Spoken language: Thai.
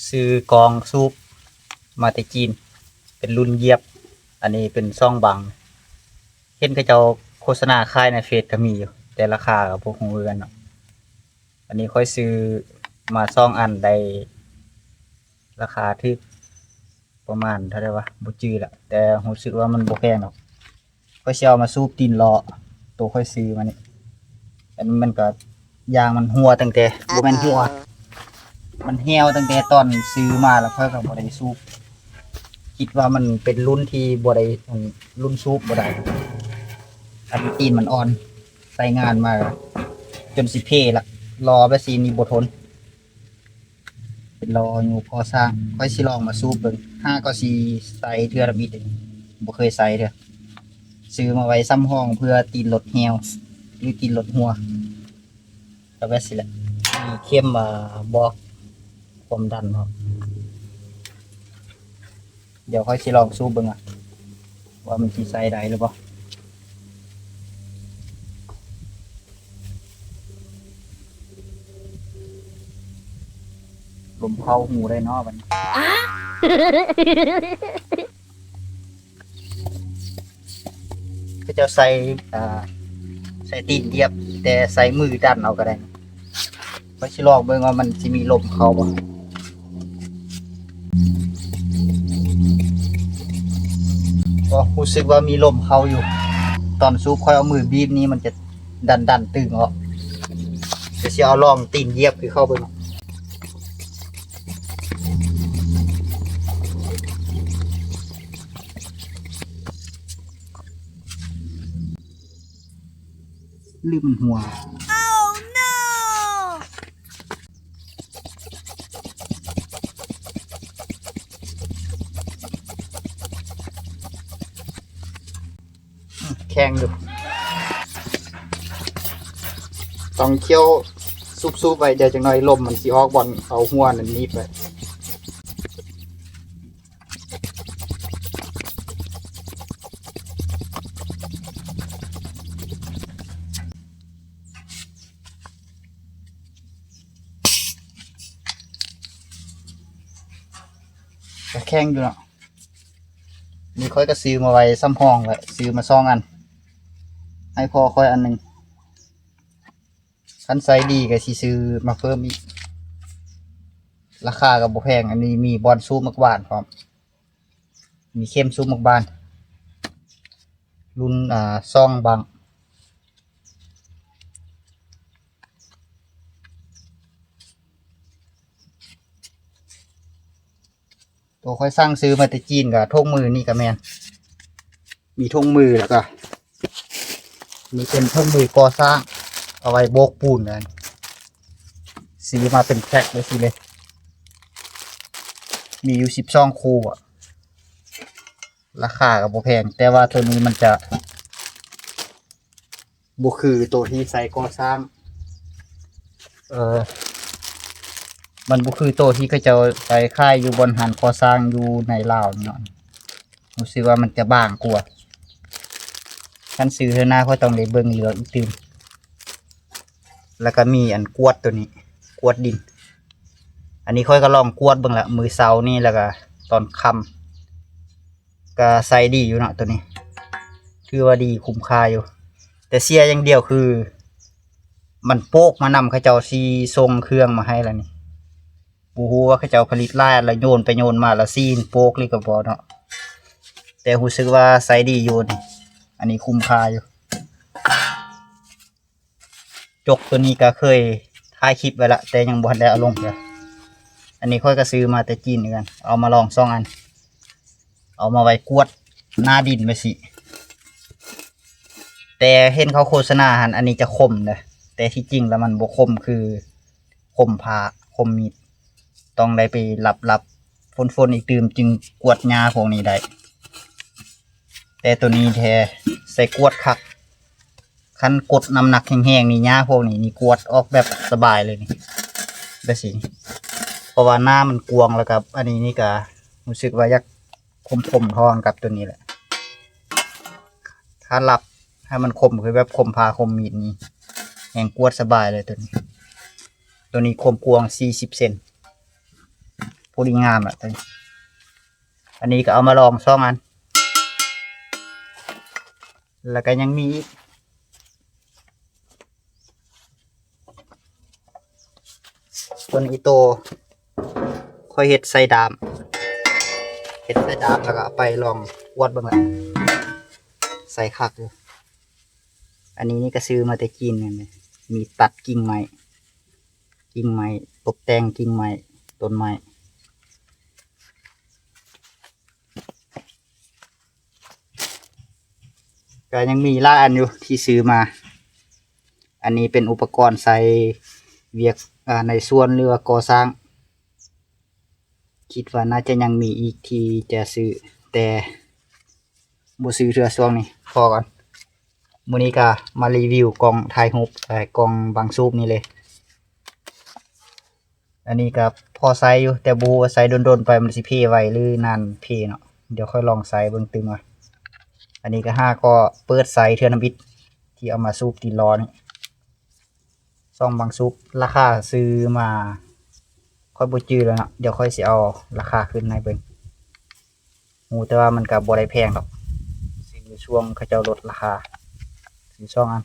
ซื้อกองซูปมาแต่จีนเป็นรุ่นเยียบอันนี้เป็นซ่องบังเห็นเขาเจ้าโฆษณาขายในเฟซก็มีอยู่แต่ราคากับพวกฮู้กันเนาะอันนี้ค่อยซื้อมาซ่องอันได้ราคาที่ประมาณเท่าไหร่วะบ่จื้อละแต่รู้สึกว่ามันบ่แพงหรอกค่อยสิเอามาซูปตีนล้อตัวค่อยซื้อมานี่อันมันก็ยางมันหัวตั้งแต่บ่แม่นหัวมันเหี่ยวตั้งแต่ตอนซื้อมาแล้วค่อยก็บ่ได้ซูปคิดว่ามันเป็นรุ่นที่บ่ได้รุ่นซูปบ่ได้อันตีนมันอ่อนใส่งานมาจนสิเพ่ละรอไปซีนี่บ่ทนเป็นรออยู่พอสร้างค่อยสิลองมาซูปเบิ่งห้าก็สิใส่เทื่อละบิดบ่เคยใส่เด้อซื้อมาไว้ซ้ำห้องเพื่อตีนรถเหี่ยวหรือตีนรถหัวก็แบบสิแหละมีเข้มมาบอกความดันครับเดี๋ยวค่อยสิลองซูปเบิ่งว่ามันสิใส่ได้หรือบ่ลมเข้าหูได้เนาะบัดนี้ก็จะใส่ใส่ตีนเดียบแต่ใส่มือดันเอาก็ได้ค่อยสิลองเบิ่งว่ามันสิมีลมเข้าบ่ก็รู้สึกว่ามีลมเข้าอยู่ตอนซูปค่อยเอามือบีบนี้มันจะดันตึงออกจะสิเอาลองตีนเหยียบคือเข้าเบิ่งลืมมันหัวแข็งอยู่ต้องเคี่ยวซุบๆไปเดี๋ยวจังหน่อยลมมันสิออกบอลเอาหัวนั่นนี้ไปแข็งอยู่เนาะนี่ค่อยก็ซื้อมาไว้ซ้ำห้องไว้ซื้อมา2 อันให้พอค่อยอันหนึ่งคันไซส์ดีก็สิซื้อมาเพิ่มอีกราคาก็บ่แพงอันนี้มีบอลซูปมักบานพร้อมมีเข้มซูปมักบานรุ่นซ่องบังตัวค่อยสร้างซื้อมาแต่จีนกับทงมือนี่ก็แมนมีทงมือแล้วก็มีเป็นทงมือก่อสร้างเอาไว้โบกปูนกันซื้อมาเป็นแพ็คเลยสิเลยมีอยู่12 คู่ราคากับโบแพงแต่ว่าตัวนี้มันจะบุคือตัวที่ใส่ก่อสร้างมันบุคือตัวที่เขาจะไปค่ายอยู่บนหันก่อสร้างอยู่ในลาวเนาะรู้สึกว่ามันจะบางกว่าขั้นซื้อเท่าหน้าเขาต้องเลยเบิ่งเหลืออีกตื่นแล้วก็มีอันกวดตัวนี้กวดดินอันนี้ค่อยก็ลองกวดเบิ่งละมือเสานี่แล้วก็ตอนค่ำก็ใส่ดีอยู่เนาะตัวนี้คือว่าดีคุ้มค่าอยู่แต่เสียอย่างเดียวคือมันโป๊กมานำเขาเจ้าซีทรงเครื่องมาให้แล้วนี่บูฮูว่าเขาเจ้าผลิตลายแล้วโยนไปโยนมาแล้วซีนโป๊กเลยก็พอเนาะแต่รู้สึกว่าใส่ดีอยู่นี่อันนี้คุ้มค่าอยู่จกตัวนี้ก็เคยถ่ายคลิปไว้ละแต่ยังบ่ได้เอาลงเลยอันนี้ค่อยก็ซื้อมาแต่จีนเหมือนกันเอามาลอง2 อันเอามาไว้กวดหน้าดินไปสิแต่เห็นเขาโฆษณาหันอันนี้จะคมเลยแต่ที่จริงแล้วมันบ่คมคือคมผ่าคมมีดต้องได้ไปหลับฝนอีกตื่มจึงกวดหญ้าพวกนี้ได้แต่ตัวนี้แท้ใส่กวดคักคันกดน้ำหนักแห้งๆนี่หญ้าพวกนี้นี่กวดออกแบบสบายเลยนี่แบบสิเพราะว่าหน้ามันกวงแล้วกับอันนี้นี่ก็รู้สึกว่าอยากคมทองกับตัวนี้แหละถ้าหลับให้มันคมคือแบบคมพาคมมีดนี่แหงกวดสบายเลยตัวนี้ ตัวนี้ความกว้าง40เซนพอดีงามอ่ะตัวนี้อันนี้ก็เอามาลอง2อันแล้วก็ยังมีอีกตัวนี้โตค่อยเฮ็ดใส่ดามแล้วก็เอาไปลองวัดเบิ่งละใส่คักอยู่อันนี้นี่ก็ซื้อมาแต่จีนนั่นเลยมีตัดกิ่งไม้ตกแต่งกิ่งไม้ต้นไม้ก็ยังมีหลายอันอยู่ที่ซื้อมา อันนี้เป็นอุปกรณ์ใส่เวียกในส่วนหรือว่าก่อสร้างคิดว่าน่าจะยังมีอีกที่จะซื้อแต่บ่ซื้อเทื่อช่วงนี้พอก่อนมื้อนี้ก็มารีวิวกล้องถ่ายรูปกล้องบางซูปนี่เลยอันนี้ก็พอใช้อยู่แต่บ่รู้ว่าใช้โดนๆไปมันสิเพไว้หรือนานเพเนาะเดี๋ยวค่อยลองใช้เบิ่งตึงว่าอันนี้ก็ก็เปิดใส่เทื่อน้ำบิดที่เอามาซูปตีล้อนี่ซ่องบางซูปราคาซื้อมาค่อยบ่จื้อแล้วเนาะเดี๋ยวค่อยสิเอาราคาขึ้นให้เบิ่งแต่ว่ามันก็บ่ได้แพงดอกซื้อช่วงเขาเจ้าลดราคาซื้อ2อัน